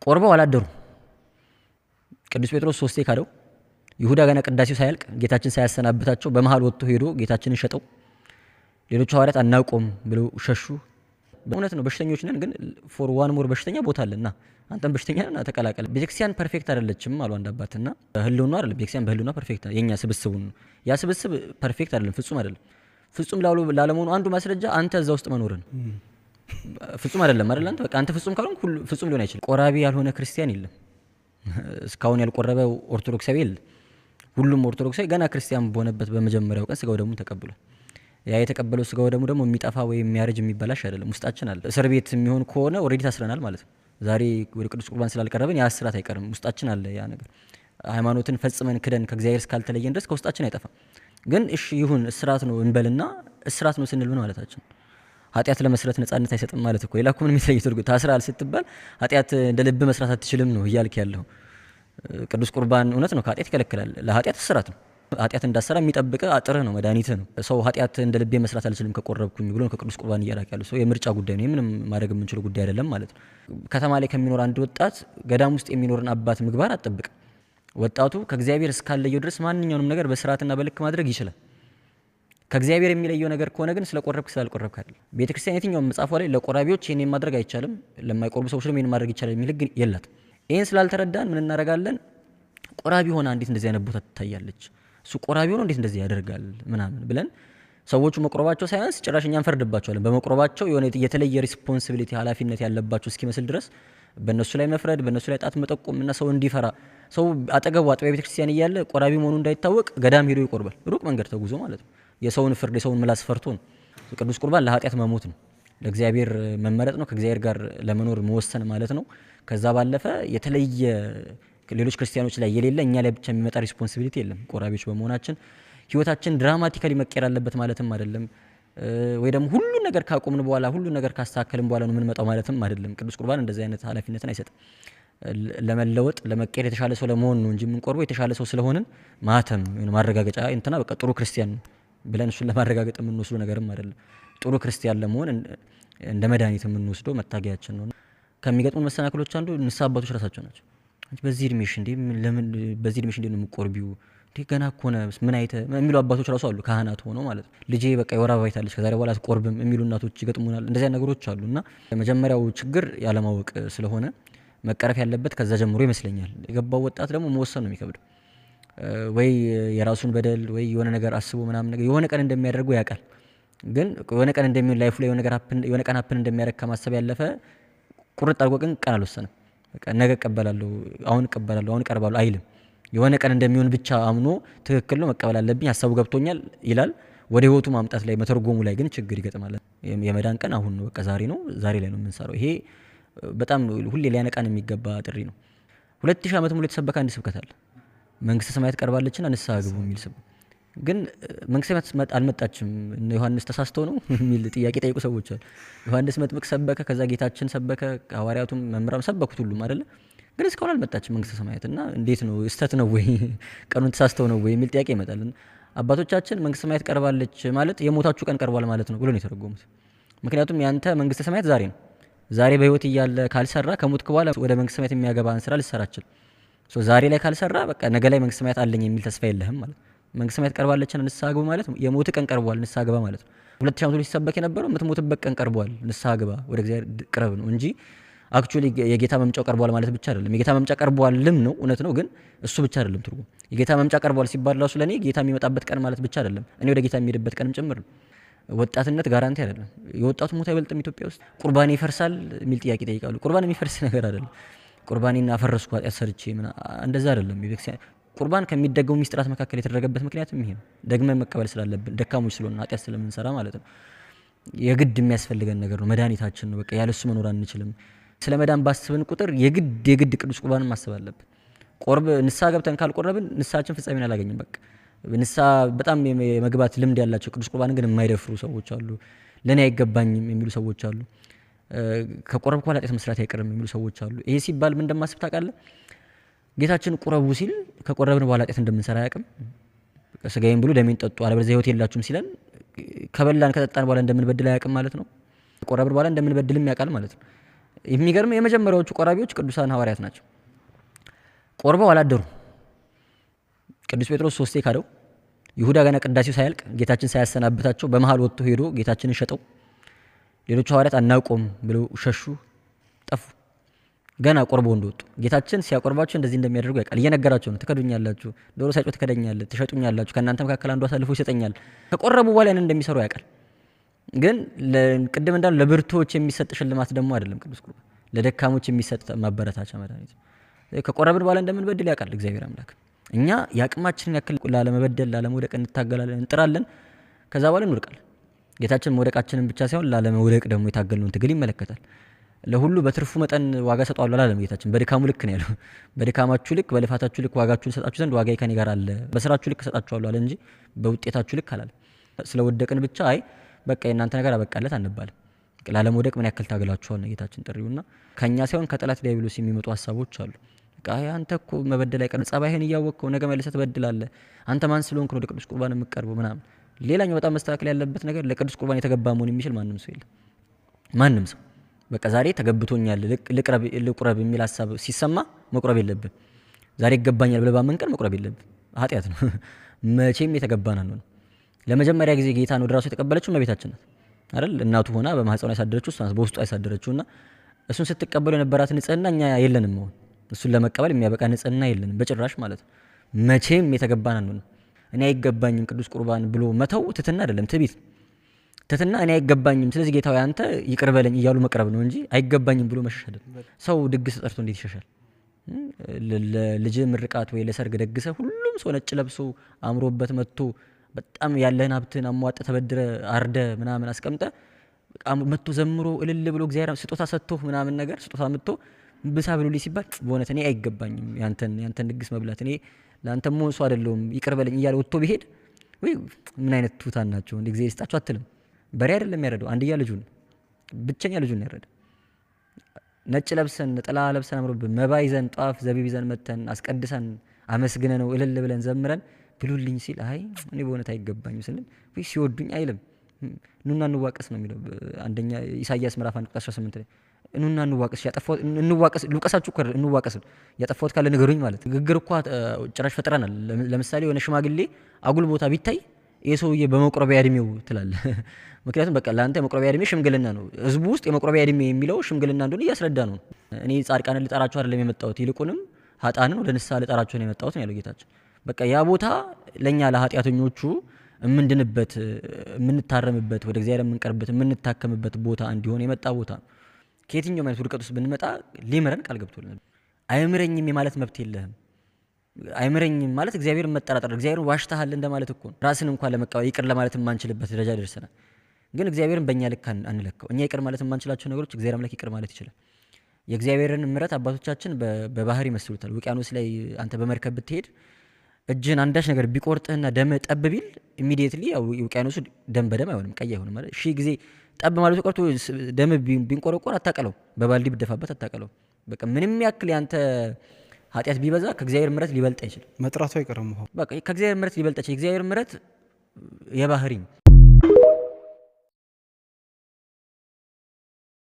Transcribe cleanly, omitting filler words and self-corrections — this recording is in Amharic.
ቆርበው አላደሩ። ቅዱስ ጴጥሮስ 3 ካደው። ይሁዳ ገና ቅዳሴው ሳያልቅ ጌታችን ሳያሰናብታቸው በመሃል ወጥቶ ሄዶ ጌታችንን ሸጠው። ሌሎች ሐዋርያት አናውቆም ብለው ሸሹ። በእውነት ነው በሽተኞች ነን፣ ግን ፎር ዋን ሞር በሽተኛ ቦታ አለና አንተም በሽተኛ ነህ ተቀላቀለ። ቤተክርስቲያን ፐርፌክት አይደለችም አሉ አንድ አባትና ህልውና አይደለም ቤተክርስቲያን በህልውና ፐርፌክት የኛ ስብስቡ ነው። ያ ስብስብ ፐርፌክት አይደለም፣ ፍጹም አይደለም። ፍጹም ላለመሆኑ አንዱ ማስረጃ አንተ እዛ ውስጥ መኖር ነው። ፍጹም አይደለም አይደል? አንተ በቃ አንተ ፍጹም ካልሆንክ ሁሉ ፍጹም ሊሆን አይችልም። ቆራቢ ያልሆነ ክርስቲያን የለም። እስካሁን ያልቆረበ ኦርቶዶክሳዊ የለም። ሁሉም ኦርቶዶክሳዊ ገና ክርስቲያን በሆነበት በመጀመሪያው ቀን ስጋው ደሙን ተቀብሏል። ያ የተቀበለው ስጋው ደግሞ የሚጠፋ ወይ የሚያረጅ የሚበላሽ አይደለም፣ ውስጣችን አለ። እስር ቤት የሚሆን ከሆነ ኦልሬዲ ታስረናል ማለት ነው። ዛሬ ወደ ቅዱስ ቁርባን ስላልቀረብን ያ እስራት አይቀርም፣ ውስጣችን አለ ያ ነገር። ሃይማኖትን ፈጽመን ክደን ከእግዚአብሔር እስካልተለየን ድረስ ከውስጣችን አይጠፋም። ግን እሺ ይሁን እስራት ነው እንበልና እስራት ነው ስንል ምን ማለታችን? ኃጢአት ለመስራት ነጻነት አይሰጥም ማለት እኮ። ሌላ እኮ ምንም የተለየ ትርጉም ታስራል ስትባል ኃጢአት እንደ ልብ መስራት አትችልም ነው እያልክ ያለው። ቅዱስ ቁርባን እውነት ነው ከኃጢአት ይከለክላል። ለኃጢአት እስራት ነው። ኃጢአት እንዳሰራ የሚጠብቅ አጥርህ ነው፣ መድኃኒትህ ነው። ሰው ኃጢአት እንደ ልቤ መስራት አልችልም ከቆረብኩኝ ብሎ ከቅዱስ ቁርባን እያራቅ ያለው ሰው የምርጫ ጉዳይ ነው። ምንም ማድረግ የምንችለው ጉዳይ አይደለም ማለት ነው። ከተማ ላይ ከሚኖር አንድ ወጣት ገዳም ውስጥ የሚኖርን አባት ምግባር አትጠብቅም። ወጣቱ ከእግዚአብሔር እስካለየው ድረስ ማንኛውንም ነገር በስርዓትና በልክ ማድረግ ይችላል። ከእግዚአብሔር የሚለየው ነገር ከሆነ ግን ስለቆረብክ ስላልቆረብክ አይደለም። ቤተክርስቲያን የትኛውም መጽሐፏ ላይ ለቆራቢዎች ይሄን ማድረግ አይቻልም፣ ለማይቆርቡ ሰዎች ደግሞ ይሄን ማድረግ ይቻላል የሚል ግን የላትም። ይሄን ስላልተረዳን ምን እናደርጋለን? ቆራቢ ሆና እንዴት እንደዚህ አይነት ቦታ ትታያለች፣ እሱ ቆራቢ ሆኖ እንዴት እንደዚህ ያደርጋል ምናምን ብለን ሰዎቹ መቆረባቸው ሳይንስ ጭራሽ እኛን ፈርድባቸዋለን። በመቆረባቸው የሆነ የተለየ ሪስፖንሲቢሊቲ ኃላፊነት ያለባቸው እስኪመስል ድረስ በእነሱ ላይ መፍረድ፣ በእነሱ ላይ ጣት መጠቆም እና ሰው እንዲፈራ ሰው አጠገቡ አጥቢያ ቤተክርስቲያን እያለ ቆራቢ መሆኑ እንዳይታወቅ ገዳም ሄዶ ይቆርባል። ሩቅ መንገድ ተጉዞ ማለት ነው። የሰውን ፍርድ የሰውን ምላስ ፈርቶ ነው። ቅዱስ ቁርባን ለኃጢአት መሞት ነው፣ ለእግዚአብሔር መመረጥ ነው፣ ከእግዚአብሔር ጋር ለመኖር መወሰን ማለት ነው። ከዛ ባለፈ የተለየ ሌሎች ክርስቲያኖች ላይ የሌለ እኛ ላይ ብቻ የሚመጣ ሪስፖንሲቢሊቲ የለም። ቆራቢዎች በመሆናችን ህይወታችን ድራማቲካሊ መቀየር አለበት ማለትም አይደለም። ወይ ደግሞ ሁሉ ነገር ካቆምን በኋላ ሁሉ ነገር ካስተካከልን በኋላ ነው የምንመጣው ማለትም አይደለም። ቅዱስ ቁርባን እንደዚህ አይነት ኃላፊነትን አይሰጥም። ለመለወጥ ለመቀየር የተሻለ ሰው ለመሆን ነው እንጂ የምንቆርበው የተሻለ ሰው ስለሆንን ማተም ማረጋገጫ እንትና በቃ ጥሩ ክርስቲያን ብለን እሱን ለማረጋገጥ የምንወስደው ነገርም አይደለም። ጥሩ ክርስቲያን ለመሆን እንደ መድኃኒት የምንወስደው መታገያችን ነው። ከሚገጥሙ መሰናክሎች አንዱ ንስሐ አባቶች ራሳቸው ናቸው። በዚህ እድሜሽ እንዴ ለምን በዚህ እድሜሽ እንዴ ነው የምትቆርቢው? እንዴ ገና እኮ ነው ምን አይተ የሚሉ አባቶች ራሱ አሉ፣ ካህናት ሆነው ማለት ነው። ልጄ በቃ የወር አበባ አይታለች ከዛሬ በኋላ አትቆርብም የሚሉ እናቶች ይገጥሙናል። እንደዚህ አይነት ነገሮች አሉና የመጀመሪያው ችግር ያለማወቅ ስለሆነ መቀረፍ ያለበት ከዛ ጀምሮ ይመስለኛል። የገባው ወጣት ደግሞ መወሰን ነው የሚከብደው። ወይ የራሱን በደል ወይ የሆነ ነገር አስቦ ምናምን ነገር የሆነ ቀን እንደሚያደርገው ያውቃል። ግን የሆነ ቀን እንደሚሆን ላይፉ ላይ የሆነ ቀን ሀፕን እንደሚያደርግ ከማሰብ ያለፈ ቁርጥ አድርጎ ግን ቀን አልወሰንም። በቃ ነገ እቀበላለሁ፣ አሁን እቀበላለሁ፣ አሁን እቀርባለሁ አይልም። የሆነ ቀን እንደሚሆን ብቻ አምኖ ትክክል ነው መቀበል አለብኝ ሀሳቡ ገብቶኛል ይላል። ወደ ህይወቱ ማምጣት ላይ መተርጎሙ ላይ ግን ችግር ይገጥማል። የመዳን ቀን አሁን ነው፣ በቃ ዛሬ ነው፣ ዛሬ ላይ ነው የምንሰራው። ይሄ በጣም ሁሌ ሊያነቃን የሚገባ ጥሪ ነው። 2000 ዓመት ሙሉ የተሰበከ አንድ ስብከት አለ፣ መንግስተ ሰማያት ቀርባለችና ንስሐ ግቡ የሚል ስብከት። ግን መንግስተ ሰማያት አልመጣችም ዮሐንስ ተሳስተው ነው የሚል ጥያቄ ጠይቁ ሰዎች አሉ። ዮሐንስ መጥምቅ ሰበከ፣ ከዛ ጌታችን ሰበከ፣ ሐዋርያቱም መምህራን ሰበኩት ሁሉም አይደለ? ግን እስካሁን አልመጣችም መንግስተ ሰማያት እና እንዴት ነው እስተት ነው ወይ ቀኑን ተሳስተው ነው ወይ የሚል ጥያቄ ይመጣል። አባቶቻችን መንግስተ ሰማያት ቀርባለች ማለት የሞታችሁ ቀን ቀርቧል ማለት ነው ብሎ ነው የተረጎሙት። ምክንያቱም ያንተ መንግስተ ሰማያት ዛሬ ነው። ዛሬ በህይወት እያለ ካልሰራ ከሞትክ በኋላ ወደ መንግስተ ሰማያት የሚያገባን ስራ ልትሰራ አትችልም። ዛሬ ላይ ካልሰራ በቃ ነገ ላይ መንግስተ ሰማያት አለኝ የሚል ተስፋ የለህም ማለት ነው። መንግስተ ሰማያት ቀርባለችና ንስሐ ግባ ማለት የሞት ቀን ቀርቧል ንስሐ ግባ ማለት ነው። 2000 ዓመት ሲሰበክ የነበረው የምትሞትበት ቀን ቀርቧል ንስሐ ግባ ወደ እግዚአብሔር ቅረብ ነው እንጂ አክቹአሊ የጌታ መምጫው ቀርቧል ማለት ብቻ አይደለም። የጌታ መምጫ ቀርቧልም ነው እውነት ነው፣ ግን እሱ ብቻ አይደለም ትርጉም። የጌታ መምጫ ቀርቧል ሲባል ራሱ ለኔ ጌታ የሚመጣበት ቀን ማለት ብቻ አይደለም፣ እኔ ወደ ጌታ የሚሄድበት ቀንም ጭምር ነው። ወጣትነት ጋራንቲ አይደለም። የወጣቱ ሞት አይበልጥም። ኢትዮጵያ ውስጥ ቁርባኔ ይፈርሳል የሚል ጥያቄ ይጠይቃሉ። ቁርባን የሚፈርስ ነገር አይደለም። ቁርባኔን አፈረስኩ ኃጢአት ሰርቼ እንደዛ አይደለም። ቁርባን ከሚደገሙ ሚስጥራት መካከል የተደረገበት ምክንያት ይሄ ነው። ደግመን መቀበል ስላለብን ደካሞች ስለሆነ ኃጢአት ስለምንሰራ ማለት ነው። የግድ የሚያስፈልገን ነገር ነው፣ መድኃኒታችን ነው። በቃ ያለሱ መኖር አንችልም። ስለ መዳን ባስብን ቁጥር የግድ ቅዱስ ቁርባንን ማሰብ አለብን። ንስሐ ገብተን ካልቆረብን ንስሐችን ፍጻሜን አላገኝም። በቃ ንስሐ በጣም የመግባት ልምድ ያላቸው ቅዱስ ቁርባንን ግን የማይደፍሩ ሰዎች አሉ። ለኔ አይገባኝም የሚሉ ሰዎች አሉ። ከቆረብኩ በኋላ ኃጢአት መስራት አይቀርም የሚሉ ሰዎች አሉ። ይሄ ሲባል ምን እንደማስብ ታውቃለህ? ጌታችን ቁረቡ ሲል ከቆረብን በኋላ ኃጢአት እንደምንሰራ አያውቅም። ስጋዬን ብሉ ደሜን ጠጡ አለበለዚያ ሕይወት የላችሁም ሲለን ከበላን ከጠጣን በኋላ እንደምንበድል አያውቅም ማለት ነው። ከቆረብን በኋላ እንደምንበድልም ያውቃል ማለት ነው። የሚገርም የመጀመሪያዎቹ ቆራቢዎች ቅዱሳን ሐዋርያት ናቸው። ቆርበው አላደሩ። ቅዱስ ጴጥሮስ 3 ካደው። ይሁዳ ገና ቅዳሴው ሳያልቅ ጌታችን ሳያሰናብታቸው በመሃል ወጥቶ ሄዶ ጌታችንን ሸጠው። ሌሎቹ ሐዋርያት አናውቆም ብለው ሸሹ፣ ጠፉ። ገና ቆርበው እንደወጡ ጌታችን ሲያቆርባቸው እንደዚህ እንደሚያደርጉ ያውቃል። እየነገራቸው ነው። ትከዱኛላችሁ፣ ዶሮ ሳይጮህ ትከደኛለህ፣ ትሸጡኛላችሁ፣ ከእናንተ መካከል አንዱ አሳልፎ ይሰጠኛል። ከቆረቡ በኋላ ያን እንደሚሰሩ ያውቃል። ግን ቅድም እንዳሉ ለብርቶች የሚሰጥ ሽልማት ደግሞ አይደለም ቅዱስ ቁርባን፣ ለደካሞች የሚሰጥ ማበረታቻ መድኃኒት። ከቆረብን በኋላ እንደምንበድል ያውቃል እግዚአብሔር አምላክ። እኛ የአቅማችንን ያክል ላለመበደል ላለመውደቅ እንታገላለን፣ እንጥራለን። ከዛ በኋላ እንወድቃለን። ጌታችን መውደቃችንን ብቻ ሳይሆን ላለመውደቅ ደግሞ የታገልነውን ትግል ይመለከታል። ለሁሉ በትርፉ መጠን ዋጋ ሰጠዋለሁ አላለም ጌታችን። በድካሙ ልክ ነው ያለው። በድካማችሁ ልክ በልፋታችሁ ልክ ዋጋችሁን ሰጣችሁ ዘንድ ዋጋዬ ከኔ ጋር አለ፣ በስራችሁ ልክ ሰጣችኋለሁ አለ እንጂ በውጤታችሁ ልክ አላለም። ስለወደቅን ብቻ አይ በቃ የእናንተ ነገር አበቃለት አንባልም። ላለመውደቅ ምን ያክል ታገላችኋል ነው ጌታችን ጥሪውና ከኛ ሳይሆን ከጠላት ዲያብሎስ የሚመጡ ሀሳቦች አሉ። በቃ አንተ እኮ መበደል አይቀርም፣ ጸባይህን እያወቅከው ነገ መልሰህ ትበድላለህ፣ አንተ ማን ስለሆንክ ነው ወደ ቅዱስ ቁርባን የምትቀርበው ምናምን። ሌላኛው በጣም መስተካከል ያለበት ነገር ለቅዱስ ቁርባን የተገባ መሆን የሚችል ማንም ሰው የለም። ማንም ሰው በቃ ዛሬ ተገብቶኛል ልቁረብ የሚል ሀሳብ ሲሰማ መቁረብ የለብን። ዛሬ ይገባኛል ብለህ ባመንከን መቁረብ የለብን። ኃጢአት ነው። መቼም የተገባን ነው። ለመጀመሪያ ጊዜ ጌታን ወደ ራሱ የተቀበለችው እመቤታችን ናት አይደል? እናቱ ሆና በማህፀኗ ያሳደረችው እሷ ናት፣ በውስጧ ያሳደረችውና እሱን ስትቀበሉ የነበራት ንጽህና እኛ የለንም። አሁን እሱን ለመቀበል የሚያበቃ ንጽህና የለንም በጭራሽ ማለት ነው። መቼም የተገባን ነው። እኔ አይገባኝም ቅዱስ ቁርባን ብሎ መተው ትትና አይደለም፣ ትዕቢት። ትትና እኔ አይገባኝም ስለዚህ ጌታው አንተ ይቅር በለኝ እያሉ መቅረብ ነው እንጂ አይገባኝም ብሎ መሸሽ አይደለም። ሰው ድግስ ጠርቶ እንዴት ይሸሻል? ለልጅ ምርቃት ወይ ለሰርግ ደግሰ ሁሉም ሰው ነጭ ለብሶ አምሮበት መጥቶ በጣም ያለህን ሀብትን አሟጠ ተበድረ አርደ ምናምን አስቀምጠ መጥቶ ዘምሮ እልል ብሎ እግዚአብሔር ስጦታ ሰጥቶ ምናምን ነገር ስጦታ መጥቶ ብሳ ብሎልኝ ሲባል በእውነት እኔ አይገባኝም ያንተን ድግስ መብላት፣ እኔ ለአንተ ሞን ሰው አይደለሁም ይቅር በለኝ እያለ ወጥቶ ቢሄድ ወይ ምን አይነት ትውታን ናቸው እንደ እግዚአብሔር ይስጣቸው አትልም። በሬ አይደለም ያረደው፣ አንድያ ልጁን ብቸኛ ልጁን ያረደ። ነጭ ለብሰን ጥላ ለብሰን አምሮብን መባ ይዘን ጧፍ ዘቢብ ይዘን መተን አስቀድሰን አመስግነ ነው እልል ብለን ዘምረን ብሉልኝ ሲል አይ እኔ በእውነት አይገባኝም ስንል ወይ ሲወዱኝ አይልም። ኑና እንዋቀስ ነው የሚለው አንደኛ ኢሳይያስ ምዕራፍ 1:18 ላይ ኑና እንዋቀስ፣ ያጠፋሁት እንዋቀስ፣ ልውቀሳችሁ እኮ እንዋቀስ፣ ያጠፋሁት ካለ ንገሩኝ ማለት። ንግግር እኮ ጭራሽ ፈጥረናል። ለምሳሌ የሆነ ሽማግሌ አጉል ቦታ ቢታይ ይሄ ሰውዬ በመቁረቢያ እድሜው ትላለህ። ምክንያቱም በቃ ለአንተ የመቁረቢያ እድሜ ሽምግልና ነው። ህዝቡ ውስጥ የመቁረቢያ እድሜ የሚለው ሽምግልና እንደሆነ እያስረዳ ነው። እኔ ጻድቃንን ልጠራቸው አይደለም የመጣሁት ይልቁንም ኃጥአንን ወደ ንስሐ ልጠራቸው ነው የመጣሁት ነው ያለው ጌታችን። በቃ ያ ቦታ ለኛ ለኃጢአተኞቹ የምንድንበት የምንታረምበት ወደ እግዚአብሔር የምንቀርብበት የምንታከምበት ቦታ እንዲሆን የመጣ ቦታ ነው። ከየትኛው ማለት ውድቀት ውስጥ ብንመጣ ሊምረን ቃል ገብቶልናል። አይምረኝም የማለት መብት የለህም። አይምረኝም ማለት እግዚአብሔርን መጠራጠር፣ እግዚአብሔርን ዋሽተሃል እንደማለት እኮ ነው። ራስን እንኳን ለመቀበል ይቅር ለማለት የማንችልበት ደረጃ ደርሰናል። ግን እግዚአብሔርን በእኛ ልክ አንለካው። እኛ ይቅር ማለት የማንችላቸው ነገሮች እግዚአብሔር አምላክ ይቅር ማለት ይችላል። የእግዚአብሔርን ምሕረት አባቶቻችን በባህር ይመስሉታል። ውቅያኖስ ላይ አንተ በመርከብ ብትሄድ እጅህን አንዳች ነገር ቢቆርጥህና ደም ጠብ ቢል ኢሚዲየትሊ ውቅያኖሱ ደም በደም አይሆንም፣ ቀይ አይሆንም ማለት ሺህ ጊዜ ጠብ ማለቱ ቀርቶ ደም ቢንቆረቆር አታቀለው፣ በባልዲ ብደፋበት አታቀለው። በቃ ምንም ያክል ያንተ ኃጢአት ቢበዛ ከእግዚአብሔር ምሕረት ሊበልጥ አይችልም። መጥራቱ አይቀርም። በቃ ከእግዚአብሔር ምሕረት ሊበልጥ አይችልም። የእግዚአብሔር ምሕረት የባህሪ